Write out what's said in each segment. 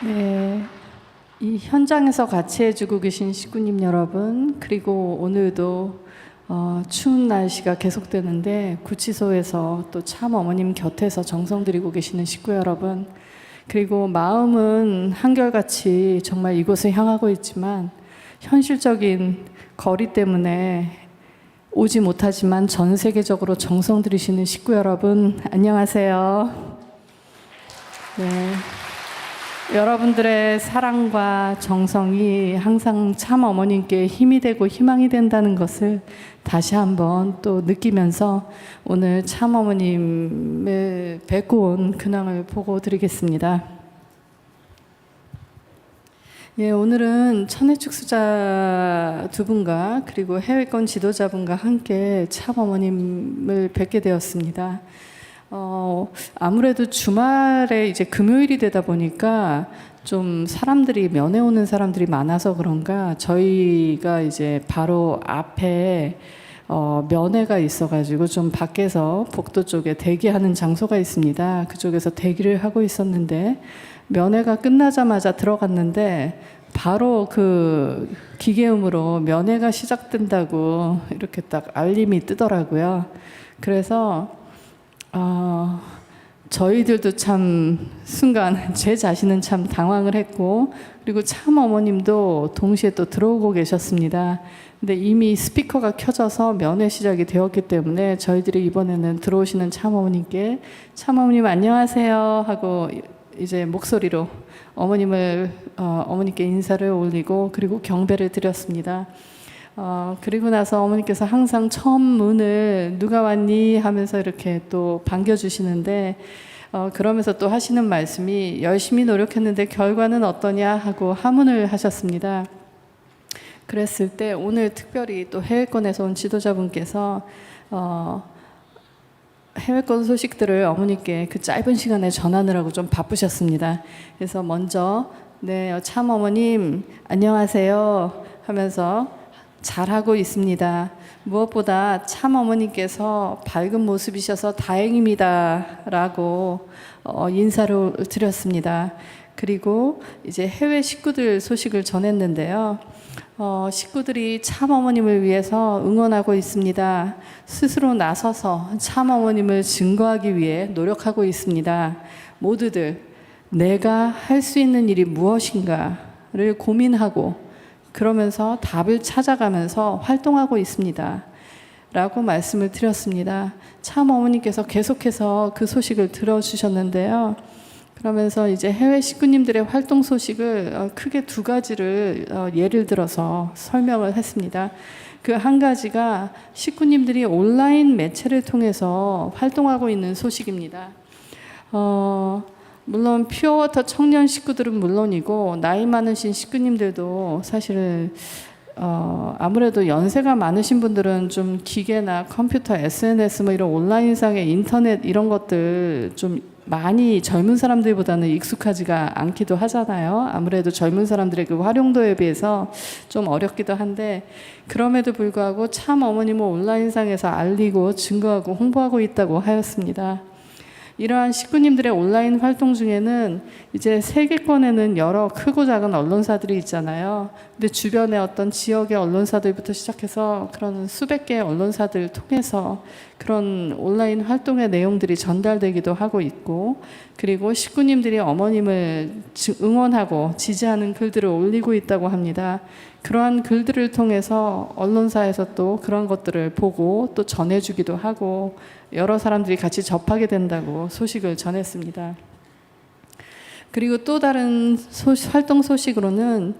네, 이 현장에서 같이 해주고 계신 식구님 여러분, 그리고 오늘도 추운 날씨가 계속되는데 구치소에서 또 참 어머님 곁에서 정성 들이고 계시는 식구 여러분, 그리고 마음은 한결같이 정말 이곳을 향하고 있지만 현실적인 거리 때문에 오지 못하지만 전 세계적으로 정성 들이시는 식구 여러분, 안녕하세요. 네. 여러분들의 사랑과 정성이 항상 참 어머님께 힘이 되고 희망이 된다는 것을 다시 한번 또 느끼면서 오늘 참 어머님을 뵙고 온 근황을 보고 드리겠습니다. 예, 오늘은 천혜축수자 두 분과 그리고 해외권 지도자분과 함께 참 어머님을 뵙게 되었습니다. 아무래도 주말에 이제 금요일이 되다 보니까 좀 사람들이 면회 오는 사람들이 많아서 그런가 저희가 이제 바로 앞에 면회가 있어가지고 좀 밖에서 복도 쪽에 대기하는 장소가 있습니다. 그쪽에서 대기를 하고 있었는데 면회가 끝나자마자 들어갔는데 바로 그 기계음으로 면회가 시작된다고 이렇게 딱 알림이 뜨더라고요. 그래서 저희들도 참 순간 제 자신은 참 당황을 했고, 그리고 참 어머님도 동시에 또 들어오고 계셨습니다. 근데 이미 스피커가 켜져서 면회 시작이 되었기 때문에 저희들이 이번에는 들어오시는 참 어머님께 참 어머님 안녕하세요 하고 이제 목소리로 어머님께 인사를 올리고 그리고 경배를 드렸습니다. 그리고 나서 어머니께서 항상 처음 문을 누가 왔니 하면서 이렇게 또 반겨주시는데 그러면서 또 하시는 말씀이 열심히 노력했는데 결과는 어떠냐 하고 하문을 하셨습니다. 그랬을 때 오늘 특별히 또 해외권에서 온 지도자분께서 해외권 소식들을 어머니께 그 짧은 시간에 전하느라고 좀 바쁘셨습니다. 그래서 먼저 네, 참 어머님 안녕하세요 하면서 잘하고 있습니다. 무엇보다 참 어머니께서 밝은 모습이셔서 다행입니다 라고 인사를 드렸습니다. 그리고 이제 해외 식구들 소식을 전했는데요. 식구들이 참 어머님을 위해서 응원하고 있습니다. 스스로 나서서 참 어머님을 증거하기 위해 노력하고 있습니다. 모두들 내가 할 수 있는 일이 무엇인가를 고민하고 그러면서 답을 찾아가면서 활동하고 있습니다 라고 말씀을 드렸습니다. 참 어머니께서 계속해서 그 소식을 들어주셨는데요. 그러면서 이제 해외 식구님들의 활동 소식을 크게 두 가지를 예를 들어서 설명을 했습니다. 그 한 가지가 식구님들이 온라인 매체를 통해서 활동하고 있는 소식입니다. 물론 퓨어워터 청년 식구들은 물론이고 나이 많으신 식구님들도 사실 아무래도 연세가 많으신 분들은 좀 기계나 컴퓨터, SNS 뭐 이런 온라인상의 인터넷 이런 것들 좀 많이 젊은 사람들보다는 익숙하지가 않기도 하잖아요. 아무래도 젊은 사람들의 그 활용도에 비해서 좀 어렵기도 한데 그럼에도 불구하고 참 어머님은 온라인상에서 알리고 증거하고 홍보하고 있다고 하였습니다. 이러한 식구님들의 온라인 활동 중에는 이제 세계권에는 여러 크고 작은 언론사들이 있잖아요. 근데 주변에 어떤 지역의 언론사들부터 시작해서 그런 수백 개의 언론사들을 통해서 그런 온라인 활동의 내용들이 전달되기도 하고 있고, 그리고 식구님들이 어머님을 응원하고 지지하는 글들을 올리고 있다고 합니다. 그러한 글들을 통해서 언론사에서 또 그런 것들을 보고 또 전해주기도 하고 여러 사람들이 같이 접하게 된다고 소식을 전했습니다. 그리고 또 다른 활동 소식으로는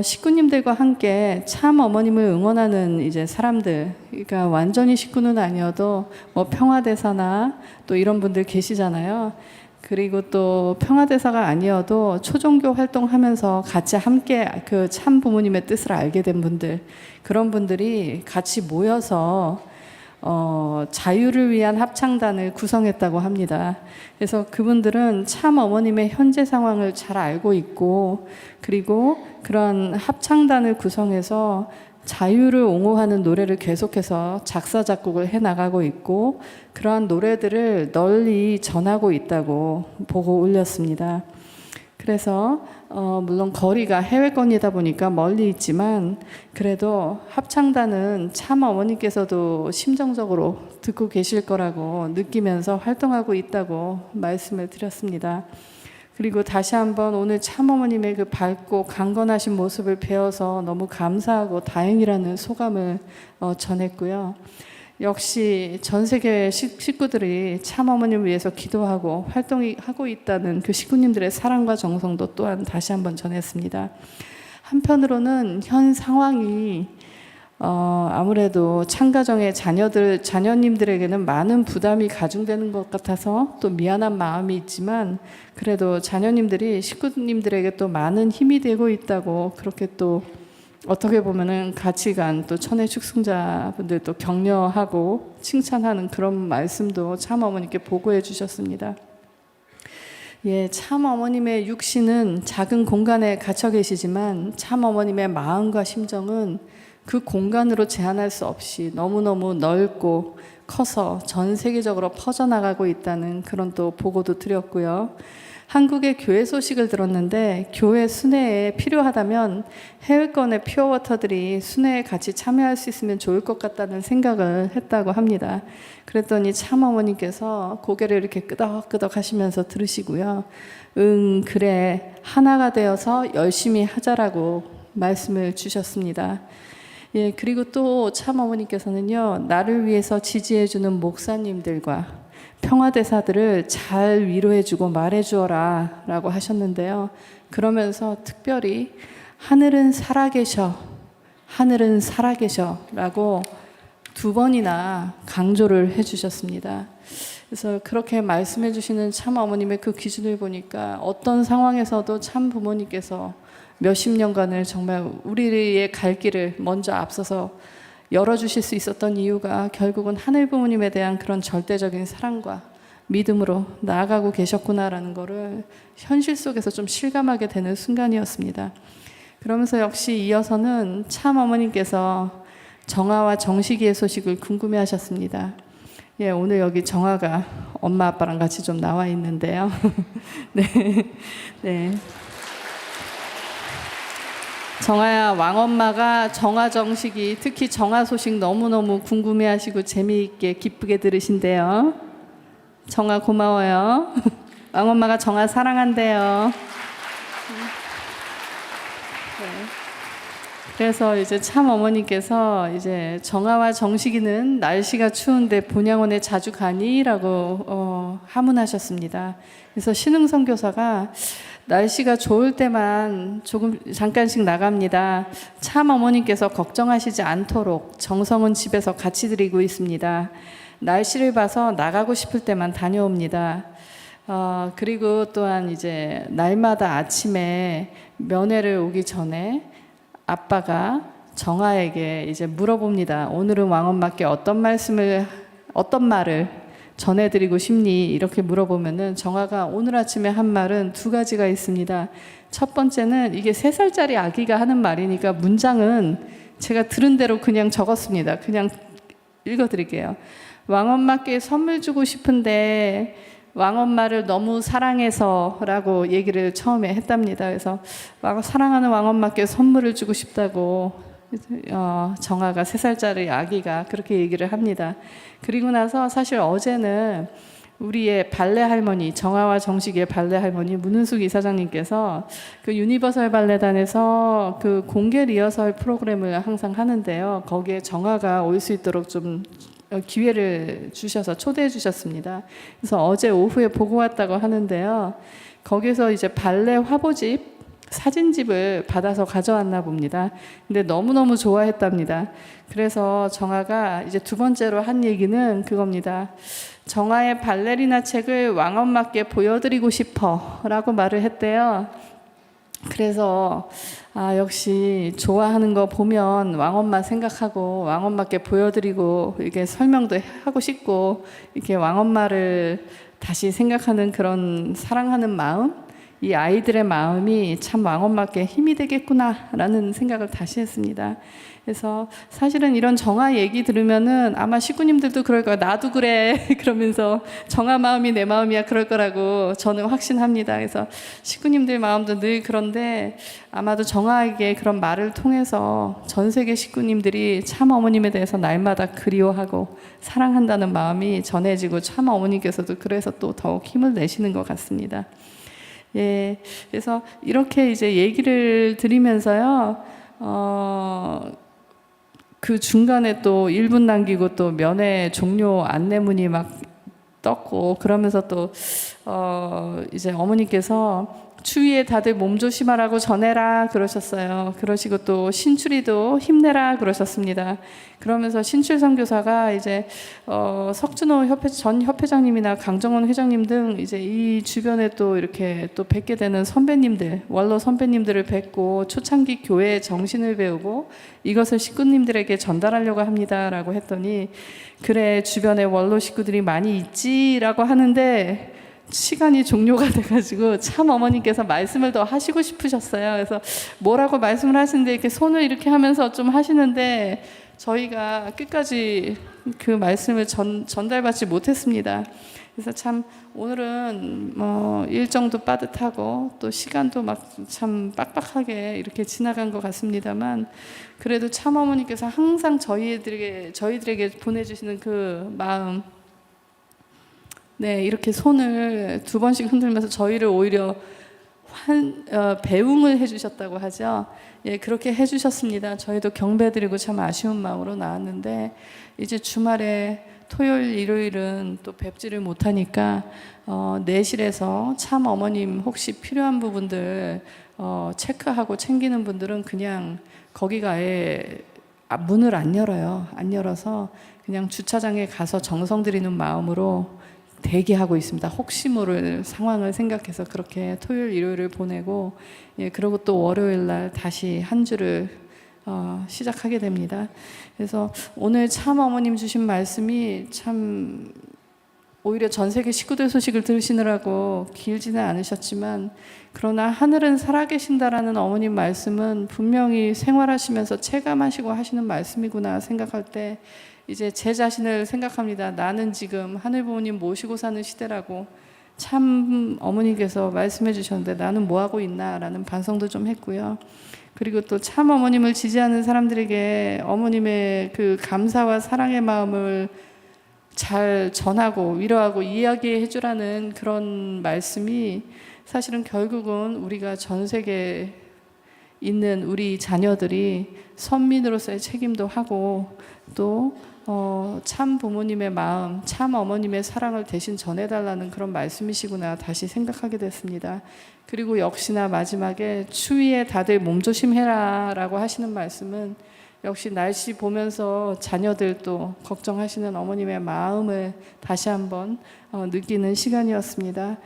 식구님들과 함께 참 어머님을 응원하는 이제 사람들, 그러니까 완전히 식구는 아니어도 뭐 평화대사나 또 이런 분들 계시잖아요. 그리고 또 평화대사가 아니어도 초종교 활동하면서 같이 함께 그 참 부모님의 뜻을 알게 된 분들, 그런 분들이 같이 모여서 자유를 위한 합창단을 구성했다고 합니다. 그래서 그분들은 참 어머님의 현재 상황을 잘 알고 있고, 그리고 그런 합창단을 구성해서 자유를 옹호하는 노래를 계속해서 작사 작곡을 해나가고 있고 그러한 노래들을 널리 전하고 있다고 보고 올렸습니다. 그래서 물론 거리가 해외권이다 보니까 멀리 있지만 그래도 합창단은 참 어머니께서도 심정적으로 듣고 계실 거라고 느끼면서 활동하고 있다고 말씀을 드렸습니다. 그리고 다시 한번 오늘 참 어머님의 그 밝고 강건하신 모습을 배워서 너무 감사하고 다행이라는 소감을 전했고요. 역시 전 세계 식구들이 참 어머님을 위해서 기도하고 활동하고 있다는 그 식구님들의 사랑과 정성도 또한 다시 한번 전했습니다. 한편으로는 현 상황이 아무래도 참가정의 자녀님들에게는 많은 부담이 가중되는 것 같아서 또 미안한 마음이 있지만 그래도 자녀님들이 식구님들에게 또 많은 힘이 되고 있다고 그렇게 또 어떻게 보면은 가치관 또 천혜 축승자분들 또 격려하고 칭찬하는 그런 말씀도 참 어머니께 보고해 주셨습니다. 예, 참 어머님의 육신은 작은 공간에 갇혀 계시지만 참 어머님의 마음과 심정은 그 공간으로 제한할 수 없이 너무너무 넓고 커서 전 세계적으로 퍼져나가고 있다는 그런 또 보고도 드렸고요. 한국의 교회 소식을 들었는데 교회 순회에 필요하다면 해외권의 퓨어워터들이 순회에 같이 참여할 수 있으면 좋을 것 같다는 생각을 했다고 합니다. 그랬더니 참 어머니께서 고개를 이렇게 끄덕끄덕 하시면서 들으시고요. 그래, 하나가 되어서 열심히 하자라고 말씀을 주셨습니다. 예, 그리고 또 참 어머니께서는요, 나를 위해서 지지해주는 목사님들과 평화대사들을 잘 위로해주고 말해주어라 라고 하셨는데요. 그러면서 특별히 하늘은 살아계셔, 하늘은 살아계셔 라고 2번이나 강조를 해주셨습니다. 그래서 그렇게 말씀해 주시는 참 어머님의 그 기준을 보니까 어떤 상황에서도 참 부모님께서 몇십 년간을 정말 우리의 갈 길을 먼저 앞서서 열어주실 수 있었던 이유가 결국은 하늘 부모님에 대한 그런 절대적인 사랑과 믿음으로 나아가고 계셨구나라는 것을 현실 속에서 좀 실감하게 되는 순간이었습니다. 그러면서 역시 이어서는 참 어머님께서 정아와 정식이의 소식을 궁금해하셨습니다. 예, 오늘 여기 정아가 엄마 아빠랑 같이 좀 나와 있는데요. 네, 네. 정아야, 왕엄마가 정아 정식이 특히 정아 소식 너무너무 궁금해하시고 재미있게 기쁘게 들으신대요. 정아 고마워요. 왕엄마가 정아 사랑한대요. 네. 그래서 이제 참 어머니께서 이제 정아와 정식이는 날씨가 추운데 본향원에 자주 가니?라고 하문하셨습니다. 그래서 신흥 선교사가 날씨가 좋을 때만 잠깐씩 나갑니다. 참 어머니께서 걱정하시지 않도록 정성은 집에서 같이 드리고 있습니다. 날씨를 봐서 나가고 싶을 때만 다녀옵니다. 그리고 또한 이제 날마다 아침에 면회를 오기 전에 아빠가 정아에게 이제 물어봅니다. 오늘은 왕엄마께 어떤 말을 전해드리고 싶니? 이렇게 물어보면은 정아가 오늘 아침에 한 말은 2가지가 있습니다. 첫 번째는 이게 3살짜리 아기가 하는 말이니까 문장은 제가 들은 대로 그냥 적었습니다. 그냥 읽어드릴게요. 왕엄마께 선물 주고 싶은데 왕엄마를 너무 사랑해서 라고 얘기를 처음에 했답니다. 그래서 사랑하는 왕엄마께 선물을 주고 싶다고 정아가 3살짜리 아기가 그렇게 얘기를 합니다. 그리고 나서 사실 어제는 우리의 발레 할머니, 정아와 정식의 발레 할머니 문은숙 이사장님께서 그 유니버설 발레단에서 그 공개 리허설 프로그램을 항상 하는데요. 거기에 정아가 올 수 있도록 좀 기회를 주셔서 초대해 주셨습니다. 그래서 어제 오후에 보고 왔다고 하는데요. 거기서 이제 발레 화보집 사진집을 받아서 가져왔나 봅니다. 근데 너무너무 좋아했답니다. 그래서 정아가 이제 2번째로 한 얘기는 그겁니다. 정아의 발레리나 책을 왕엄마께 보여드리고 싶어 라고 말을 했대요. 그래서 역시 좋아하는 거 보면 왕엄마 생각하고 왕엄마께 보여드리고 이렇게 설명도 하고 싶고 이렇게 왕엄마를 다시 생각하는 그런 사랑하는 마음, 이 아이들의 마음이 참 왕엄마께 힘이 되겠구나라는 생각을 다시 했습니다. 그래서 사실은 이런 정아 얘기 들으면은 아마 식구님들도 그럴 거야. 나도 그래. 그러면서 정아 마음이 내 마음이야. 그럴 거라고 저는 확신합니다. 그래서 식구님들 마음도 늘 그런데 아마도 정아에게 그런 말을 통해서 전 세계 식구님들이 참 어머님에 대해서 날마다 그리워하고 사랑한다는 마음이 전해지고 참 어머니께서도 그래서 또 더욱 힘을 내시는 것 같습니다. 예, 그래서 이렇게 이제 얘기를 드리면서요, 그 중간에 또 1분 남기고 또 면회 종료 안내문이 막 떴고 그러면서 또 이제 어머니께서 주위에 다들 몸 조심하라고 전해라 그러셨어요. 그러시고 또 신출이도 힘내라 그러셨습니다. 그러면서 신출 선교사가 이제 석준호 전 협회장님이나 강정원 회장님 등 이제 이 주변에 또 이렇게 또 뵙게 되는 선배님들, 원로 선배님들을 뵙고 초창기 교회의 정신을 배우고 이것을 식구님들에게 전달하려고 합니다라고 했더니 그래 주변에 원로 식구들이 많이 있지라고 하는데 시간이 종료가 돼가지고 참 어머니께서 말씀을 더 하시고 싶으셨어요. 그래서 뭐라고 말씀을 하시는데 이렇게 손을 이렇게 하면서 좀 하시는데 저희가 끝까지 그 말씀을 전달받지 못했습니다. 그래서 참 오늘은 일정도 빠듯하고 또 시간도 막 참 빡빡하게 이렇게 지나간 것 같습니다만 그래도 참 어머니께서 항상 저희들에게 보내주시는 그 마음, 네, 이렇게 손을 2번씩 흔들면서 저희를 오히려 배웅을 해주셨다고 하죠. 예, 그렇게 해주셨습니다. 저희도 경배드리고 참 아쉬운 마음으로 나왔는데 이제 주말에 토요일, 일요일은 또 뵙지를 못하니까 내실에서 참 어머님 혹시 필요한 부분들 체크하고 챙기는 분들은 그냥 거기가 아예 문을 안 열어요. 안 열어서 그냥 주차장에 가서 정성 들이는 마음으로 대기하고 있습니다. 혹시 모를 상황을 생각해서 그렇게 토요일, 일요일을 보내고 예, 그리고 또 월요일 날 다시 한 주를 시작하게 됩니다. 그래서 오늘 참 어머님 주신 말씀이 참 오히려 전 세계 식구들 소식을 들으시느라고 길지는 않으셨지만 그러나 하늘은 살아계신다라는 어머님 말씀은 분명히 생활하시면서 체감하시고 하시는 말씀이구나 생각할 때 이제 제 자신을 생각합니다. 나는 지금 하늘 부모님 모시고 사는 시대라고 참 어머니께서 말씀해 주셨는데 나는 뭐 하고 있나 라는 반성도 좀 했고요. 그리고 또 참 어머님을 지지하는 사람들에게 어머님의 그 감사와 사랑의 마음을 잘 전하고 위로하고 이야기해 주라는 그런 말씀이 사실은 결국은 우리가 전 세계에 있는 우리 자녀들이 선민으로서의 책임도 하고 또 참 부모님의 마음, 참 어머님의 사랑을 대신 전해달라는 그런 말씀이시구나 다시 생각하게 됐습니다. 그리고 역시나 마지막에 추위에 다들 몸조심해라 라고 하시는 말씀은 역시 날씨 보면서 자녀들도 걱정하시는 어머님의 마음을 다시 한번 느끼는 시간이었습니다.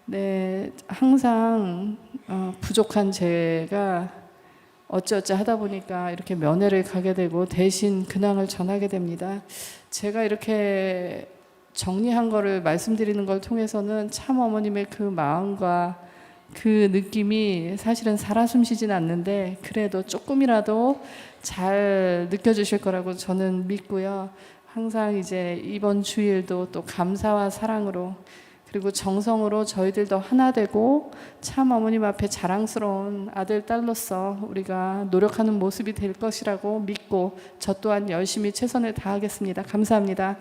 네, 항상 부족한 제가 어찌어찌 하다 보니까 이렇게 면회를 가게 되고 대신 근황을 전하게 됩니다. 제가 이렇게 정리한 거를 말씀드리는 걸 통해서는 참 어머님의 그 마음과 그 느낌이 사실은 살아 숨쉬진 않는데 그래도 조금이라도 잘 느껴주실 거라고 저는 믿고요. 항상 이제 이번 주일도 또 감사와 사랑으로 그리고 정성으로 저희들도 하나 되고 참 어머님 앞에 자랑스러운 아들, 딸로서 우리가 노력하는 모습이 될 것이라고 믿고 저 또한 열심히 최선을 다하겠습니다. 감사합니다.